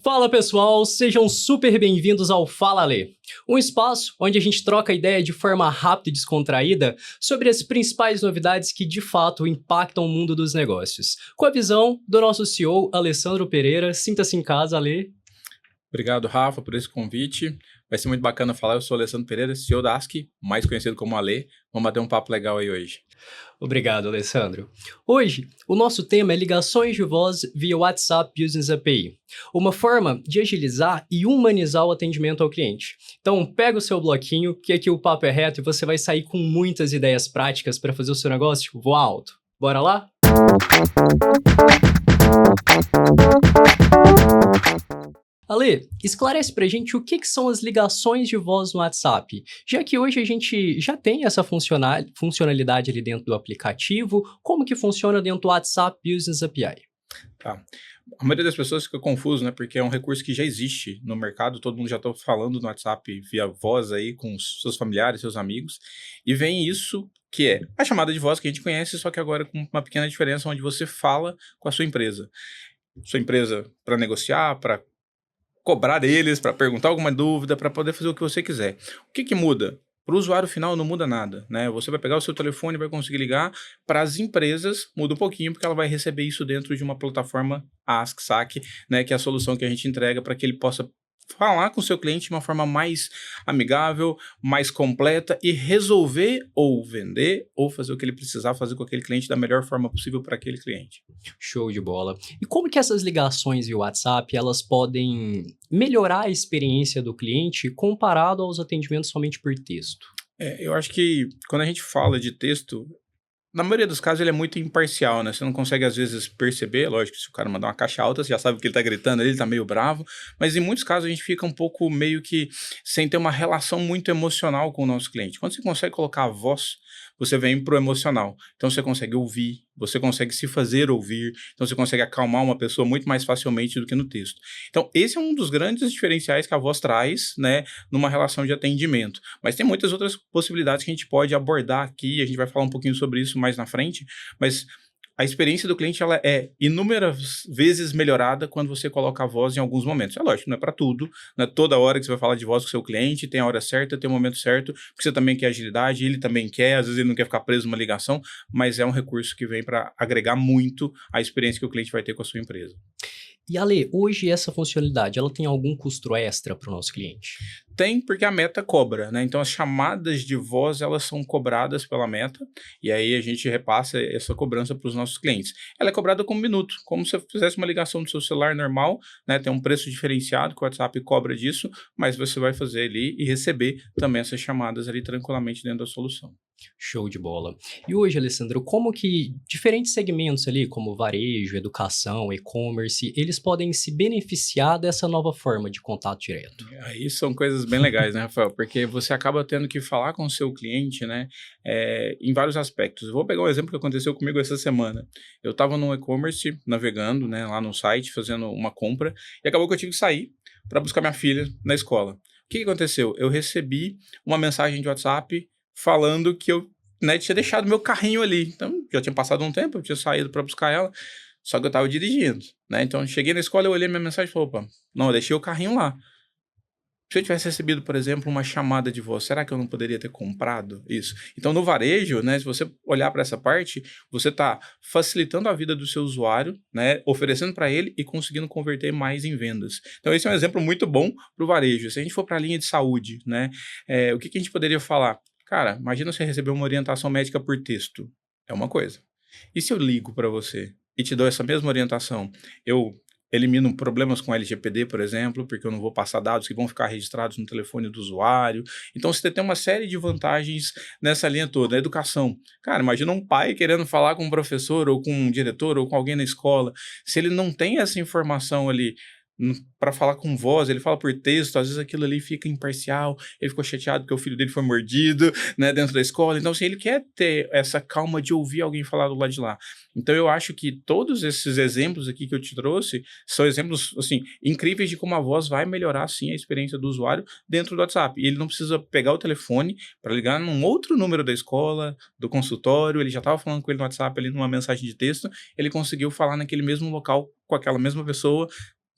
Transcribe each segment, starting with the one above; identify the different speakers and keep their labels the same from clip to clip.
Speaker 1: Fala pessoal, sejam super bem-vindos ao Fala Lê, um espaço onde a gente troca ideia de forma rápida e descontraída sobre as principais novidades que de fato impactam o mundo dos negócios. Com a visão do nosso CEO, Alessandro Pereira. Sinta-se em casa, Alê.
Speaker 2: Obrigado, Rafa, por esse convite. Vai ser muito bacana falar. Eu sou Alessandro Pereira, CEO da ASK, mais conhecido como Alê. Vamos bater um papo legal aí hoje.
Speaker 1: Obrigado, Alessandro. Hoje, o nosso tema é ligações de voz via WhatsApp Business API, uma forma de agilizar e humanizar o atendimento ao cliente. Então, pega o seu bloquinho, que aqui o papo é reto e você vai sair com muitas ideias práticas para fazer o seu negócio voar alto. Bora lá? Ale, esclarece pra gente o que são as ligações de voz no WhatsApp, já que hoje a gente já tem essa funcionalidade ali dentro do aplicativo, como que funciona dentro do WhatsApp Business API?
Speaker 2: Tá. A maioria das pessoas fica confuso, né? Porque é um recurso que já existe no mercado, todo mundo já está falando no WhatsApp via voz aí com os seus familiares, seus amigos, e vem isso que é a chamada de voz que a gente conhece, só que agora com uma pequena diferença onde você fala com a sua empresa. Sua empresa para negociar, para cobrar deles, para perguntar alguma dúvida, para poder fazer o que você quiser. O que muda? Para o usuário final não muda nada, né? Você vai pegar o seu telefone e vai conseguir ligar. Para as empresas muda um pouquinho, porque ela vai receber isso dentro de uma plataforma Ask, Saque, né? Que é a solução que a gente entrega para que ele possa falar com o seu cliente de uma forma mais amigável, mais completa e resolver ou vender ou fazer o que ele precisar fazer com aquele cliente da melhor forma possível para aquele cliente.
Speaker 1: Show de bola. E como que essas ligações via WhatsApp, elas podem melhorar a experiência do cliente comparado aos atendimentos somente por texto?
Speaker 2: Eu acho que quando a gente fala de texto, na maioria dos casos ele é muito imparcial, né? Você não consegue às vezes perceber, lógico, se o cara mandar uma caixa alta, você já sabe que ele tá gritando ali, ele tá meio bravo, mas em muitos casos a gente fica um pouco meio que sem ter uma relação muito emocional com o nosso cliente. Quando você consegue colocar a voz, você vem pro emocional. Então você consegue ouvir, você consegue se fazer ouvir, então você consegue acalmar uma pessoa muito mais facilmente do que no texto. Então esse é um dos grandes diferenciais que a voz traz, né, numa relação de atendimento. Mas tem muitas outras possibilidades que a gente pode abordar aqui, a gente vai falar um pouquinho sobre isso mais na frente, mas a experiência do cliente ela é inúmeras vezes melhorada quando você coloca a voz em alguns momentos. É lógico, não é para tudo, não é toda hora que você vai falar de voz com o seu cliente, tem a hora certa, tem o momento certo, porque você também quer agilidade, ele também quer, às vezes ele não quer ficar preso numa ligação, mas é um recurso que vem para agregar muito a experiência que o cliente vai ter com a sua empresa.
Speaker 1: E Ale, hoje essa funcionalidade, ela tem algum custo extra para o nosso cliente?
Speaker 2: Tem, porque a Meta cobra, né? Então as chamadas de voz, elas são cobradas pela Meta, e aí a gente repassa essa cobrança para os nossos clientes. Ela é cobrada com um minuto, como se você fizesse uma ligação do seu celular normal, né? Tem um preço diferenciado que o WhatsApp cobra disso, mas você vai fazer ali e receber também essas chamadas ali tranquilamente dentro da solução.
Speaker 1: Show de bola. E hoje, Alessandro, como que diferentes segmentos ali, como varejo, educação, e-commerce, eles podem se beneficiar dessa nova forma de contato direto?
Speaker 2: Aí são coisas bem legais, né, Rafael? Porque você acaba tendo que falar com o seu cliente, né, em vários aspectos. Eu vou pegar um exemplo que aconteceu comigo essa semana. Eu estava no e-commerce, navegando, né, lá no site, fazendo uma compra, e acabou que eu tive que sair para buscar minha filha na escola. O que aconteceu? Eu recebi uma mensagem de WhatsApp falando que eu, né, tinha deixado meu carrinho ali. Então, já tinha passado um tempo, eu tinha saído para buscar ela, só que eu estava dirigindo, né? Então, eu cheguei na escola, eu olhei minha mensagem e falei, opa, não, eu deixei o carrinho lá. Se eu tivesse recebido, por exemplo, uma chamada de voz, será que eu não poderia ter comprado isso? Então, no varejo, né, se você olhar para essa parte, você está facilitando a vida do seu usuário, né, oferecendo para ele e conseguindo converter mais em vendas. Então, esse é um exemplo muito bom para o varejo. Se a gente for para a linha de saúde, né, o que a gente poderia falar? Cara, imagina você receber uma orientação médica por texto. É uma coisa. E se eu ligo para você e te dou essa mesma orientação? Eu elimino problemas com LGPD, por exemplo, porque eu não vou passar dados que vão ficar registrados no telefone do usuário. Então, você tem uma série de vantagens nessa linha toda. A educação. Cara, imagina um pai querendo falar com um professor, ou com um diretor, ou com alguém na escola. Se ele não tem essa informação ali para falar com voz, ele fala por texto, às vezes aquilo ali fica imparcial, ele ficou chateado porque o filho dele foi mordido, né, dentro da escola. Então, assim, ele quer ter essa calma de ouvir alguém falar do lado de lá. Então, eu acho que todos esses exemplos aqui que eu te trouxe são exemplos, assim, incríveis de como a voz vai melhorar, sim, a experiência do usuário dentro do WhatsApp. E ele não precisa pegar o telefone para ligar num outro número da escola, do consultório, ele já estava falando com ele no WhatsApp, ali numa mensagem de texto, ele conseguiu falar naquele mesmo local com aquela mesma pessoa,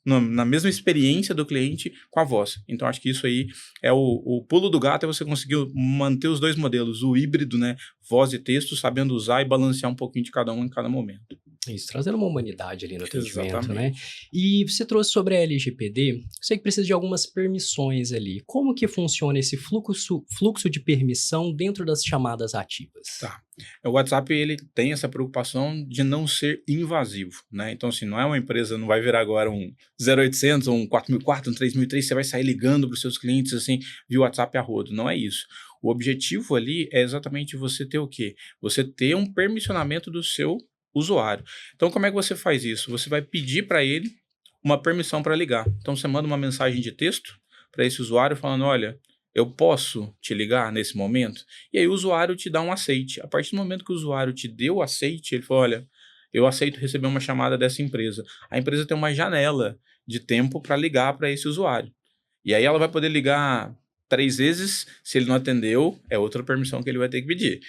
Speaker 2: na mesma experiência do cliente com a voz. Então, acho que isso aí é o pulo do gato, é você conseguir manter os dois modelos, o híbrido, né, voz e texto, sabendo usar e balancear um pouquinho de cada um em cada momento.
Speaker 1: Isso, trazendo uma humanidade ali no atendimento, né?
Speaker 2: Exatamente.
Speaker 1: E você trouxe sobre a LGPD, sei que precisa de algumas permissões ali. Como que funciona esse fluxo de permissão dentro das chamadas ativas?
Speaker 2: Tá. O WhatsApp, ele tem essa preocupação de não ser invasivo, né? Então, assim, não é uma empresa, não vai virar agora um 0800, um 4004, um 3003, você vai sair ligando para os seus clientes, assim, via WhatsApp a rodo. Não é isso. O objetivo ali é exatamente você ter o quê? Você ter um permissionamento do seu usuário. Então, como é que você faz isso? Você vai pedir para ele uma permissão para ligar. Então, você manda uma mensagem de texto para esse usuário falando, olha, eu posso te ligar nesse momento? E aí o usuário te dá um aceite. A partir do momento que o usuário te deu o aceite, ele falou, olha, eu aceito receber uma chamada dessa empresa. A empresa tem uma janela de tempo para ligar para esse usuário. E aí ela vai poder ligar 3 vezes, se ele não atendeu, é outra permissão que ele vai ter que pedir.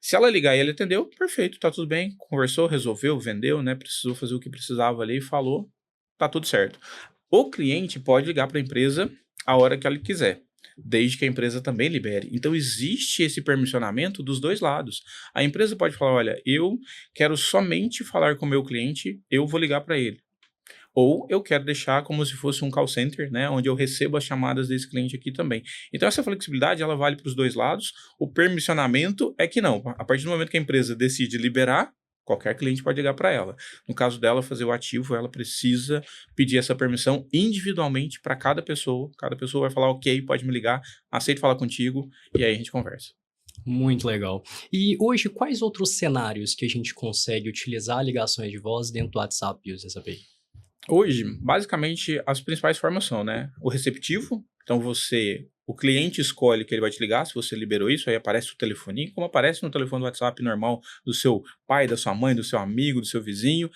Speaker 2: Se ela ligar e ele atendeu, perfeito, tá tudo bem, conversou, resolveu, vendeu, né, precisou fazer o que precisava ali, falou, tá tudo certo. O cliente pode ligar para a empresa a hora que ele quiser, desde que a empresa também libere. Então existe esse permissionamento dos dois lados. A empresa pode falar, olha, eu quero somente falar com o meu cliente, eu vou ligar para ele. Ou eu quero deixar como se fosse um call center, né, onde eu recebo as chamadas desse cliente aqui também. Então essa flexibilidade, ela vale para os dois lados. O permissionamento é que não. A partir do momento que a empresa decide liberar, qualquer cliente pode ligar para ela. No caso dela, fazer o ativo, ela precisa pedir essa permissão individualmente para cada pessoa. Cada pessoa vai falar, ok, pode me ligar, aceito falar contigo, e aí a gente conversa.
Speaker 1: Muito legal. E hoje, quais outros cenários que a gente consegue utilizar ligações de voz dentro do WhatsApp Business API?
Speaker 2: Hoje, basicamente, as principais formas são, né, o receptivo, então o cliente escolhe que ele vai te ligar, se você liberou isso, aí aparece o telefoninho, como aparece no telefone do WhatsApp normal do seu pai, da sua mãe, do seu amigo, do seu vizinho,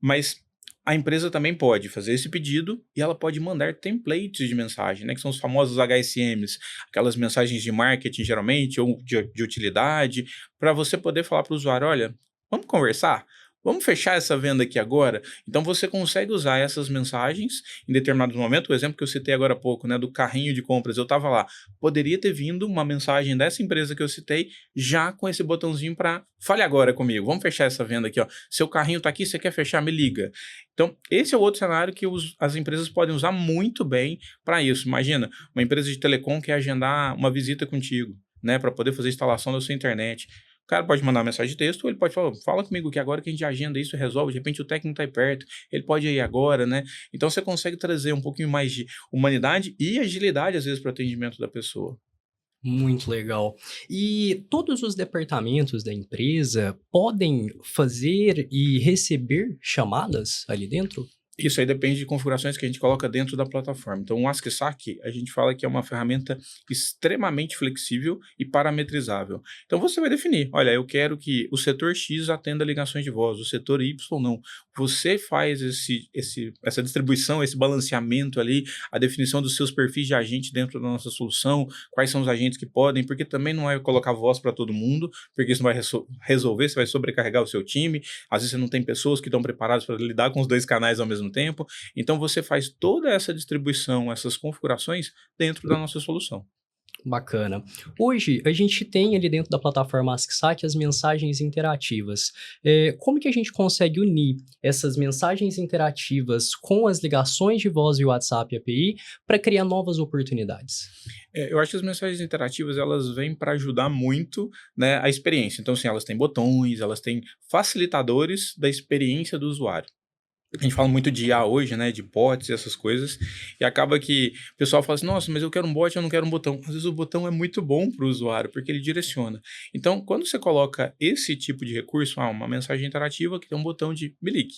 Speaker 2: mas a empresa também pode fazer esse pedido e ela pode mandar templates de mensagem, né, que são os famosos HSMs, aquelas mensagens de marketing geralmente, ou de utilidade, para você poder falar para o usuário, olha, vamos conversar? Vamos fechar essa venda aqui agora? Então você consegue usar essas mensagens em determinados momentos. O exemplo que eu citei agora há pouco, né, do carrinho de compras, eu estava lá. Poderia ter vindo uma mensagem dessa empresa que eu citei já com esse botãozinho para fale agora comigo. Vamos fechar essa venda aqui, ó. Seu carrinho está aqui, você quer fechar? Me liga. Então, esse é o outro cenário que as empresas podem usar muito bem para isso. Imagina, uma empresa de telecom quer agendar uma visita contigo, né, para poder fazer a instalação da sua internet. O cara pode mandar uma mensagem de texto, ou ele pode falar, fala comigo que agora que a gente agenda isso e resolve, de repente o técnico está aí perto, ele pode ir agora, né? Então você consegue trazer um pouquinho mais de humanidade e agilidade, às vezes, para o atendimento da pessoa.
Speaker 1: Muito legal. E todos os departamentos da empresa podem fazer e receber chamadas ali dentro?
Speaker 2: Isso aí depende de configurações que a gente coloca dentro da plataforma. Então, o AskSAC, a gente fala que é uma ferramenta extremamente flexível e parametrizável. Então, você vai definir, olha, eu quero que o setor X atenda ligações de voz, o setor Y não. Você faz essa distribuição, esse balanceamento ali, a definição dos seus perfis de agente dentro da nossa solução, quais são os agentes que podem, porque também não é colocar voz para todo mundo, porque isso não vai resolver, você vai sobrecarregar o seu time, às vezes você não tem pessoas que estão preparadas para lidar com os dois canais ao mesmo tempo. Então você faz toda essa distribuição, essas configurações dentro da nossa solução.
Speaker 1: Bacana. Hoje, a gente tem ali dentro da plataforma AskSAC as mensagens interativas. Como que a gente consegue unir essas mensagens interativas com as ligações de voz e WhatsApp API para criar novas oportunidades?
Speaker 2: Eu acho que as mensagens interativas elas vêm para ajudar muito, né, a experiência. Então, assim, elas têm botões, elas têm facilitadores da experiência do usuário. A gente fala muito de IA hoje, né, de bots e essas coisas, e acaba que o pessoal fala assim, nossa, mas eu quero um bot, eu não quero um botão. Às vezes o botão é muito bom para o usuário, porque ele direciona. Então, quando você coloca esse tipo de recurso, uma mensagem interativa que tem um botão de me ligue,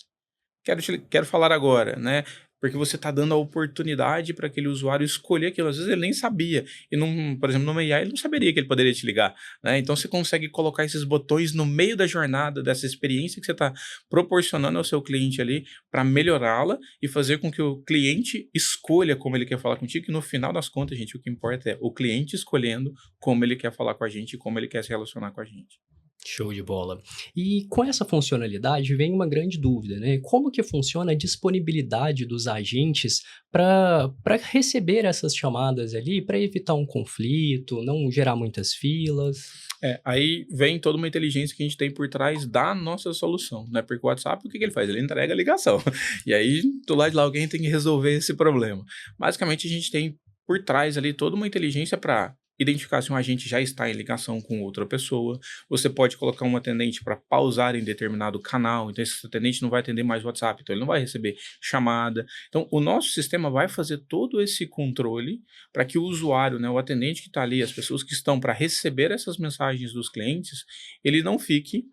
Speaker 2: quero falar agora, né? Porque você está dando a oportunidade para aquele usuário escolher aquilo. Às vezes ele nem sabia. E, por exemplo, numa IA, ele não saberia que ele poderia te ligar. Né? Então, você consegue colocar esses botões no meio da jornada, dessa experiência que você está proporcionando ao seu cliente ali, para melhorá-la e fazer com que o cliente escolha como ele quer falar contigo. Que no final das contas, gente, o que importa é o cliente escolhendo como ele quer falar com a gente e como ele quer se relacionar com a gente.
Speaker 1: Show de bola. E com essa funcionalidade vem uma grande dúvida, né? Como que funciona a disponibilidade dos agentes para receber essas chamadas ali, para evitar um conflito, não gerar muitas filas?
Speaker 2: Aí vem toda uma inteligência que a gente tem por trás da nossa solução, né? Porque o WhatsApp, o que que ele faz? Ele entrega a ligação. E aí, do lado de lá, alguém tem que resolver esse problema. Basicamente, a gente tem por trás ali toda uma inteligência para identificar se um agente já está em ligação com outra pessoa. Você pode colocar um atendente para pausar em determinado canal. Então, esse atendente não vai atender mais o WhatsApp, então ele não vai receber chamada. Então, o nosso sistema vai fazer todo esse controle para que o usuário, né, o atendente que está ali, as pessoas que estão para receber essas mensagens dos clientes, ele não fique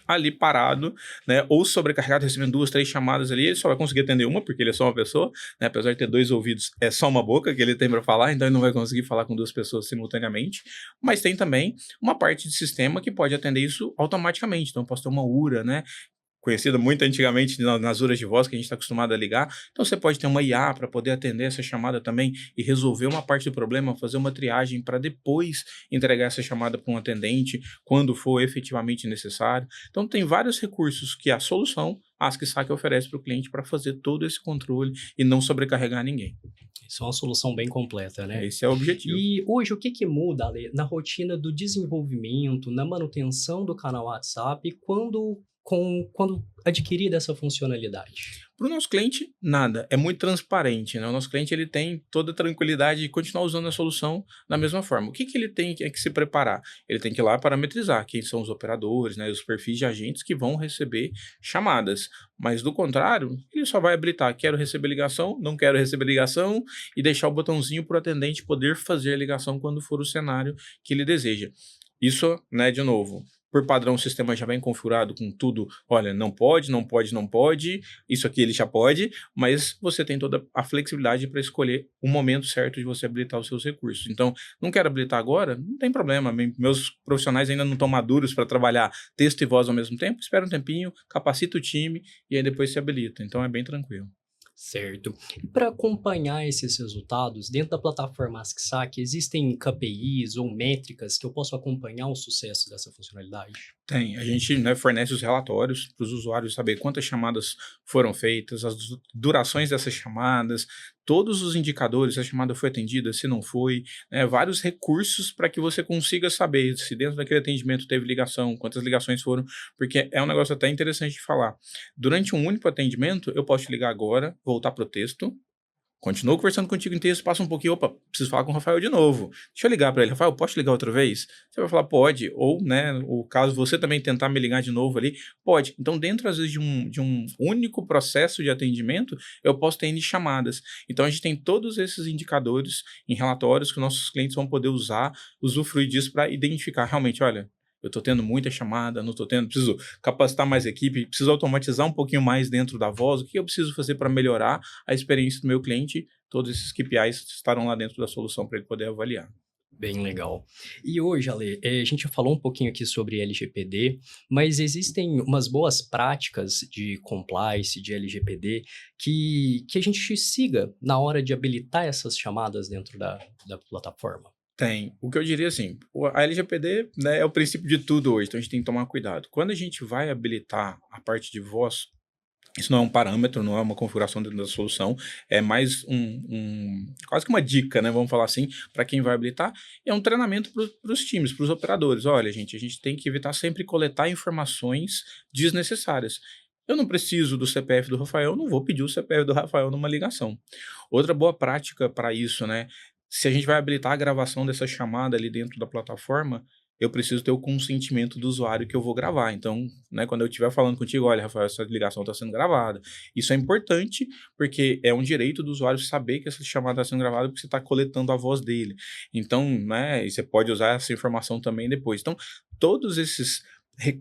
Speaker 2: ali parado, né, ou sobrecarregado, recebendo 2, 3 chamadas ali, ele só vai conseguir atender uma, porque ele é só uma pessoa, né, apesar de ter 2 ouvidos, é só uma boca que ele tem para falar, então ele não vai conseguir falar com 2 pessoas simultaneamente, mas tem também uma parte de sistema que pode atender isso automaticamente, então eu posso ter uma URA, né, conhecida muito antigamente nas URAs de voz que a gente está acostumado a ligar. Então você pode ter uma IA para poder atender essa chamada também e resolver uma parte do problema, fazer uma triagem para depois entregar essa chamada para um atendente quando for efetivamente necessário. Então tem vários recursos que a solução, a AskSac, oferece para o cliente para fazer todo esse controle e não sobrecarregar ninguém.
Speaker 1: Isso é uma solução bem completa, né?
Speaker 2: Esse é o objetivo.
Speaker 1: E hoje o que que muda, Ale, na rotina do desenvolvimento, na manutenção do canal WhatsApp, quando adquirida essa funcionalidade?
Speaker 2: Para o nosso cliente, nada. É muito transparente, né? O nosso cliente ele tem toda a tranquilidade de continuar usando a solução da mesma forma. O que que ele tem que se preparar? Ele tem que ir lá parametrizar quem são os operadores, né? Os perfis de agentes que vão receber chamadas. Mas do contrário, ele só vai habilitar quero receber ligação, não quero receber ligação e deixar o botãozinho para o atendente poder fazer a ligação quando for o cenário que ele deseja. Isso, né, de novo, por padrão o sistema já vem configurado com tudo, olha, não pode, não pode, não pode, isso aqui ele já pode, mas você tem toda a flexibilidade para escolher o momento certo de você habilitar os seus recursos. Então, não quero habilitar agora? Não tem problema, meus profissionais ainda não estão maduros para trabalhar texto e voz ao mesmo tempo, espera um tempinho, capacita o time e aí depois se habilita. Então, é bem tranquilo.
Speaker 1: Certo. E para acompanhar esses resultados, dentro da plataforma AskSac, existem KPIs ou métricas que eu posso acompanhar o sucesso dessa funcionalidade?
Speaker 2: Tem, a gente, né, fornece os relatórios para os usuários saber quantas chamadas foram feitas, as durações dessas chamadas, todos os indicadores, se a chamada foi atendida, se não foi, né, vários recursos para que você consiga saber se dentro daquele atendimento teve ligação, quantas ligações foram, porque é um negócio até interessante de falar. Durante um único atendimento, eu posso te ligar agora, voltar para o texto, continuo conversando contigo em texto, passa um pouquinho, opa, preciso falar com o Rafael de novo. Deixa eu ligar para ele. Rafael, posso te ligar outra vez? Você vai falar, pode. Ou, né, o caso você também tentar me ligar de novo ali, pode. Então, dentro, às vezes, de um único processo de atendimento, eu posso ter N chamadas. Então, a gente tem todos esses indicadores em relatórios que nossos clientes vão poder usar, usufruir disso para identificar realmente, olha, eu estou tendo muita chamada, não estou tendo, preciso capacitar mais equipe, preciso automatizar um pouquinho mais dentro da voz, o que eu preciso fazer para melhorar a experiência do meu cliente? Todos esses KPIs estarão lá dentro da solução para ele poder avaliar.
Speaker 1: Bem legal. E hoje, Ale, a gente já falou um pouquinho aqui sobre LGPD, mas existem umas boas práticas de compliance, de LGPD, que a gente siga na hora de habilitar essas chamadas dentro da plataforma.
Speaker 2: Tem. O que eu diria assim, a LGPD, né, é o princípio de tudo hoje, então a gente tem que tomar cuidado. Quando a gente vai habilitar a parte de voz, isso não é um parâmetro, não é uma configuração dentro da solução, é mais quase que uma dica, né, vamos falar assim, para quem vai habilitar, é um treinamento para os times, para os operadores. Olha, gente, a gente tem que evitar sempre coletar informações desnecessárias. Eu não preciso do CPF do Rafael, não vou pedir o CPF do Rafael numa ligação. Outra boa prática para isso, né, se a gente vai habilitar a gravação dessa chamada ali dentro da plataforma, eu preciso ter o consentimento do usuário que eu vou gravar. Então, né, quando eu estiver falando contigo, olha, Rafael, essa ligação está sendo gravada. Isso é importante, porque é um direito do usuário saber que essa chamada está sendo gravada, porque você está coletando a voz dele. Então, né, e você pode usar essa informação também depois. Então, todos esses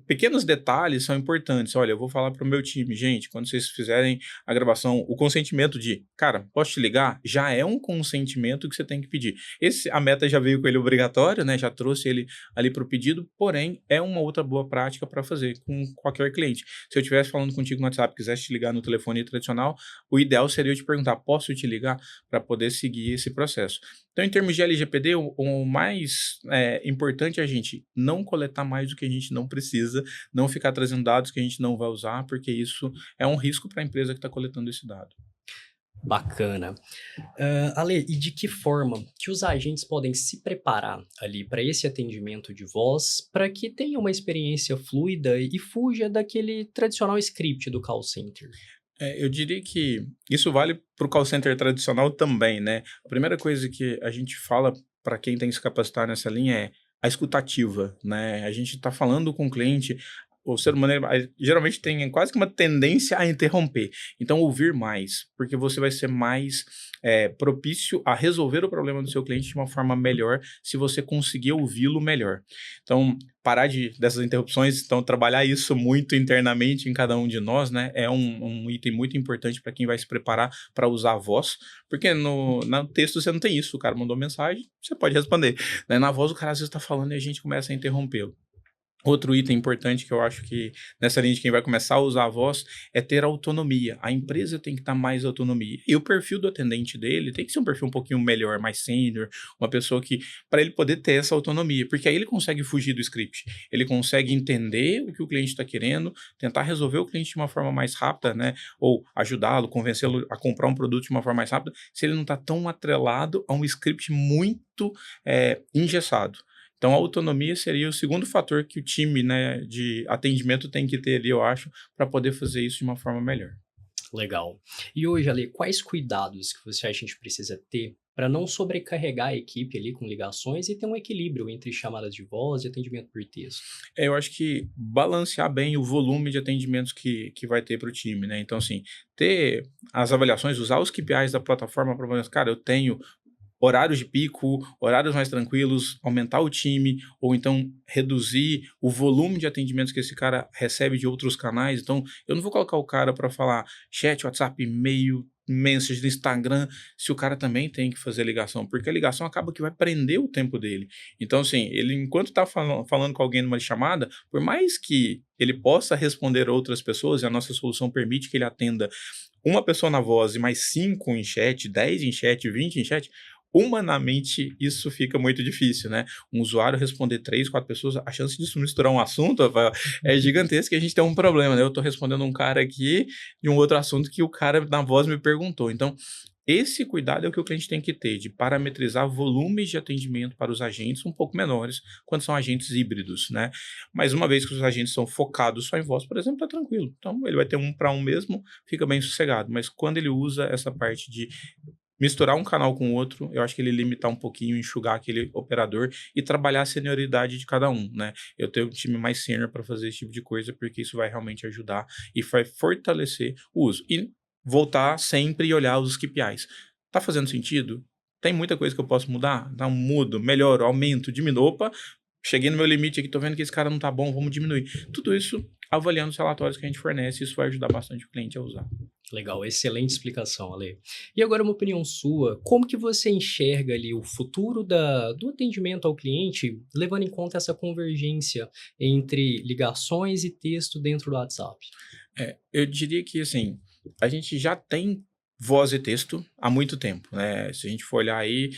Speaker 2: pequenos detalhes são importantes. Olha, eu vou falar para o meu time, gente, quando vocês fizerem a gravação, o consentimento de, cara, posso te ligar? Já é um consentimento que você tem que pedir. A meta já veio com ele obrigatório, né? Já trouxe ele ali para o pedido, porém, é uma outra boa prática para fazer com qualquer cliente. Se eu estivesse falando contigo no WhatsApp, quisesse te ligar no telefone tradicional, o ideal seria eu te perguntar, posso te ligar para poder seguir esse processo. Então, em termos de LGPD, o mais importante é a gente não coletar mais do que a gente não precisa, não ficar trazendo dados que a gente não vai usar, porque isso é um risco para a empresa que está coletando esse dado.
Speaker 1: Bacana. Ale, e de que forma que os agentes podem se preparar ali para esse atendimento de voz, para que tenha uma experiência fluida e fuja daquele tradicional script do call center?
Speaker 2: Eu diria que isso vale para o call center tradicional também, né? A primeira coisa que a gente fala para quem tem que se capacitar nessa linha é a escutativa, né? A gente está falando com o cliente, o ser humano geralmente tem quase que uma tendência a interromper. Então, ouvir mais, porque você vai ser mais propício a resolver o problema do seu cliente de uma forma melhor se você conseguir ouvi-lo melhor. Então, parar dessas interrupções, então trabalhar isso muito internamente em cada um de nós, né, é um item muito importante para quem vai se preparar para usar a voz, porque no texto você não tem isso, o cara mandou mensagem, você pode responder, né? Na voz o cara às vezes está falando e a gente começa a interrompê-lo. Outro item importante que eu acho que nessa linha de quem vai começar a usar a voz é ter autonomia. A empresa tem que dar mais autonomia. E o perfil do atendente dele tem que ser um perfil um pouquinho melhor, mais sênior, uma pessoa que, para ele poder ter essa autonomia, porque aí ele consegue fugir do script. Ele consegue entender o que o cliente está querendo, tentar resolver o cliente de uma forma mais rápida, né? Ou ajudá-lo, convencê-lo a comprar um produto de uma forma mais rápida, se ele não está tão atrelado a um script muito engessado. Então, a autonomia seria o segundo fator que o time, né, de atendimento tem que ter ali, eu acho, para poder fazer isso de uma forma melhor.
Speaker 1: Legal. E hoje, Ale, quais cuidados que você acha que a gente precisa ter para não sobrecarregar a equipe ali com ligações e ter um equilíbrio entre chamadas de voz e atendimento por texto?
Speaker 2: Eu acho que balancear bem o volume de atendimentos que vai ter para o time, né? Então, assim, ter as avaliações, usar os KPIs da plataforma para falar, cara, eu tenho horários de pico, horários mais tranquilos, aumentar o time, ou então reduzir o volume de atendimentos que esse cara recebe de outros canais. Então, eu não vou colocar o cara para falar chat, WhatsApp, e-mail, message do Instagram, se o cara também tem que fazer ligação, porque a ligação acaba que vai prender o tempo dele. Então, assim, ele enquanto está falando com alguém numa chamada, por mais que ele possa responder outras pessoas, e a nossa solução permite que ele atenda uma pessoa na voz e mais 5 em chat, 10 em chat, 20 em chat, humanamente isso fica muito difícil, né? Um usuário responder 3, 4 pessoas, a chance disso misturar um assunto, Rafael, é gigantesca e a gente tem um problema, né? Eu tô respondendo um cara aqui de um outro assunto que o cara na voz me perguntou. Então, esse cuidado é o que o cliente tem que ter, de parametrizar volumes de atendimento para os agentes um pouco menores, quando são agentes híbridos, né? Mas uma vez que os agentes são focados só em voz, por exemplo, tá tranquilo. Então, ele vai ter um para um mesmo, fica bem sossegado. Mas quando ele usa essa parte de misturar um canal com o outro, eu acho que ele limitar um pouquinho, enxugar aquele operador e trabalhar a senioridade de cada um, né? Eu tenho um time mais sênior para fazer esse tipo de coisa, porque isso vai realmente ajudar e vai fortalecer o uso. E voltar sempre e olhar os KPIs. Tá fazendo sentido? Tem muita coisa que eu posso mudar? Então, mudo, melhoro, aumento, diminuo. Opa, cheguei no meu limite aqui, tô vendo que esse cara não tá bom, vamos diminuir. Tudo isso avaliando os relatórios que a gente fornece, isso vai ajudar bastante o cliente a usar.
Speaker 1: Legal, excelente explicação, Ale. E agora uma opinião sua, como que você enxerga ali o futuro do atendimento ao cliente, levando em conta essa convergência entre ligações e texto dentro do WhatsApp?
Speaker 2: Eu diria que, assim, a gente já tem voz e texto há muito tempo, né? Se a gente for olhar aí,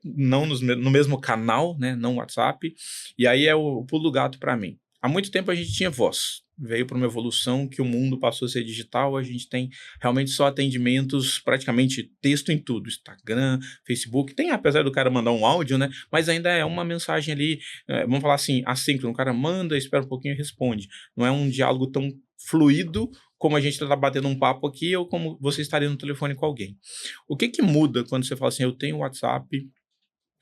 Speaker 2: não no mesmo canal, né? Não WhatsApp. E aí é o pulo do gato para mim. Há muito tempo a gente tinha voz. Veio para uma evolução que o mundo passou a ser digital, a gente tem realmente só atendimentos, praticamente texto em tudo, Instagram, Facebook, tem apesar do cara mandar um áudio, né, mas ainda é uma mensagem ali, vamos falar assim, assíncrono, o cara manda, espera um pouquinho e responde, não é um diálogo tão fluido como a gente está batendo um papo aqui ou como você estaria no telefone com alguém. O que muda quando você fala assim, eu tenho WhatsApp,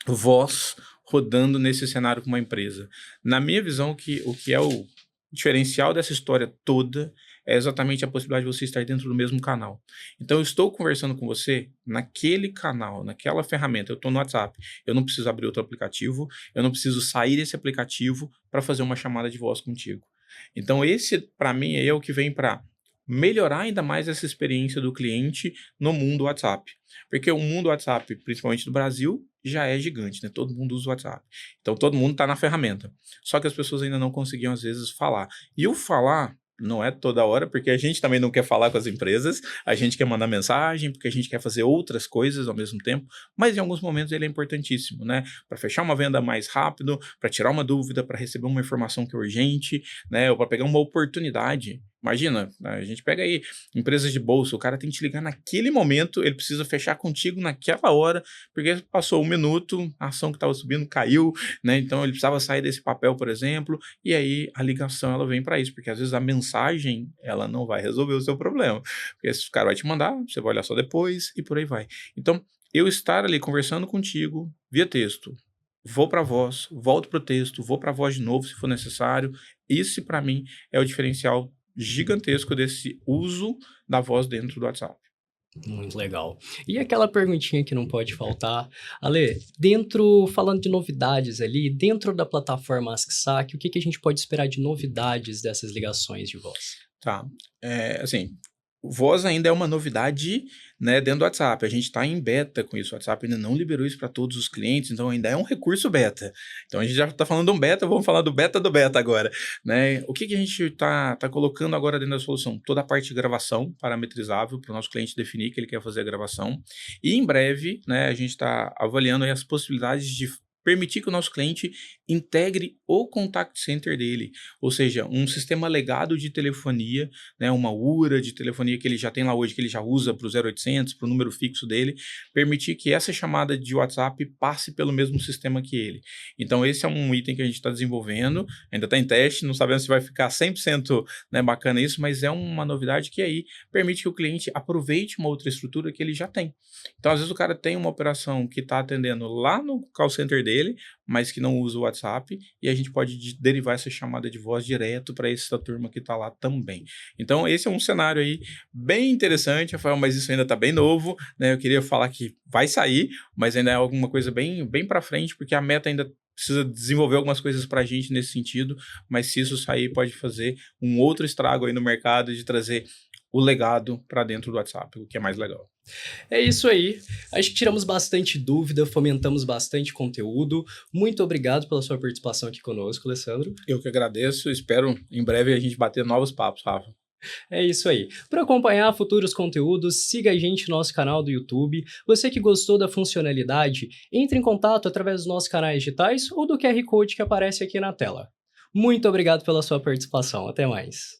Speaker 2: voz rodando nesse cenário com uma empresa? Na minha visão, o que é o diferencial dessa história toda é exatamente a possibilidade de você estar dentro do mesmo canal. Então, eu estou conversando com você naquele canal, naquela ferramenta. Eu estou no WhatsApp. Eu não preciso abrir outro aplicativo. Eu não preciso sair desse aplicativo para fazer uma chamada de voz contigo. Então, esse, para mim, é o que vem para melhorar ainda mais essa experiência do cliente no mundo WhatsApp. Porque o mundo WhatsApp, principalmente do Brasil, já é gigante, né? Todo mundo usa o WhatsApp. Então, todo mundo está na ferramenta. Só que as pessoas ainda não conseguiam, às vezes, falar. E o falar, Não é toda hora, porque a gente também não quer falar com as empresas, a gente quer mandar mensagem, porque a gente quer fazer outras coisas ao mesmo tempo, mas em alguns momentos ele é importantíssimo, né? Para fechar uma venda mais rápido, para tirar uma dúvida, para receber uma informação que é urgente, né? Ou para pegar uma oportunidade. Imagina, a gente pega aí empresas de bolsa, o cara tem que te ligar naquele momento, ele precisa fechar contigo naquela hora, porque passou 1 minuto, a ação que estava subindo caiu, né? Então ele precisava sair desse papel, por exemplo, e aí a ligação ela vem para isso, porque às vezes a mensagem ela não vai resolver o seu problema, porque esse cara vai te mandar, você vai olhar só depois e por aí vai. Então, eu estar ali conversando contigo via texto, vou para voz, volto para o texto, vou para voz de novo se for necessário, esse para mim é o diferencial gigantesco desse uso da voz dentro do WhatsApp.
Speaker 1: Muito legal. E aquela perguntinha que não pode faltar, Ale, falando de novidades ali, dentro da plataforma AskSaque, o que a gente pode esperar de novidades dessas ligações de voz?
Speaker 2: Tá, assim, voz ainda é uma novidade, né, dentro do WhatsApp, a gente está em beta com isso, o WhatsApp ainda não liberou isso para todos os clientes, então ainda é um recurso beta. Então a gente já está falando de um beta, vamos falar do beta agora, né? O que a gente está colocando agora dentro da solução? Toda a parte de gravação parametrizável para o nosso cliente definir que ele quer fazer a gravação, e em breve, né, a gente está avaliando aí as possibilidades de permitir que o nosso cliente integre o contact center dele, ou seja, um sistema legado de telefonia, né, uma URA de telefonia que ele já tem lá hoje, que ele já usa para o 0800, para o número fixo dele, permitir que essa chamada de WhatsApp passe pelo mesmo sistema que ele. Então esse é um item que a gente está desenvolvendo, ainda está em teste, não sabemos se vai ficar 100%, né, bacana isso, mas é uma novidade que aí permite que o cliente aproveite uma outra estrutura que ele já tem. Então às vezes o cara tem uma operação que está atendendo lá no call center dele, mas que não usa o WhatsApp, e a gente pode derivar essa chamada de voz direto para essa turma que está lá também. Então esse é um cenário aí bem interessante, Rafael, mas isso ainda está bem novo, né? Eu queria falar que vai sair, mas ainda é alguma coisa bem para frente, porque a Meta ainda precisa desenvolver algumas coisas para a gente nesse sentido, mas se isso sair pode fazer um outro estrago aí no mercado de trazer o legado para dentro do WhatsApp, o que é mais legal.
Speaker 1: É isso aí. Acho que tiramos bastante dúvida, fomentamos bastante conteúdo. Muito obrigado pela sua participação aqui conosco, Alessandro.
Speaker 2: Eu que agradeço, espero em breve a gente bater novos papos, Rafa.
Speaker 1: É isso aí. Para acompanhar futuros conteúdos, siga a gente no nosso canal do YouTube. Você que gostou da funcionalidade, entre em contato através dos nossos canais digitais ou do QR Code que aparece aqui na tela. Muito obrigado pela sua participação. Até mais.